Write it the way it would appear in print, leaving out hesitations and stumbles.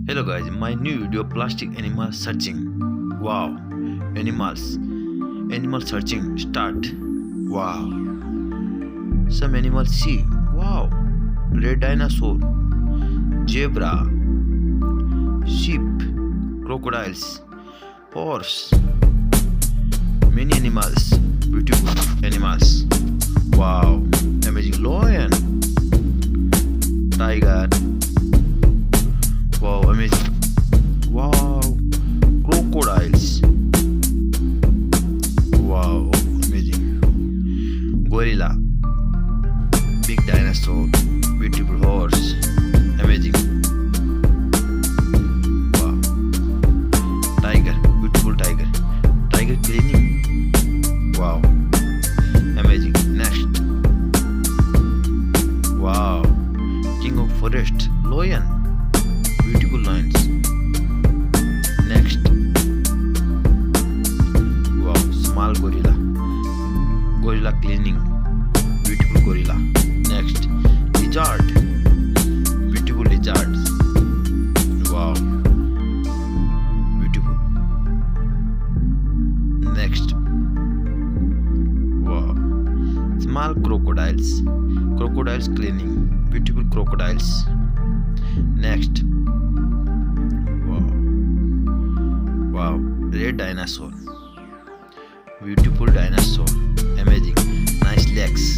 Hello guys, my new video plastic animal searching. Wow, animals. Animal searching start. Wow. Some animals see. Wow. Red dinosaur, zebra, sheep, crocodiles, horse. Many animals, beautiful animals. Wow, amazing lion, tiger. Wow, amazing. Wow, crocodiles. Wow, amazing. Gorilla, big dinosaur, beautiful horse, amazing. Wow, tiger, beautiful tiger. Tiger cleaning. Wow, amazing. Next. Wow, king of forest, lion. Beautiful lines. Next. Wow, small gorilla. Gorilla cleaning. Beautiful gorilla. Next. Lizard. Beautiful lizards. Wow. Beautiful. Next. Wow. Small crocodiles. Crocodiles cleaning. Beautiful crocodiles. Next. Wow, red dinosaur. Beautiful dinosaur. Amazing. Nice legs.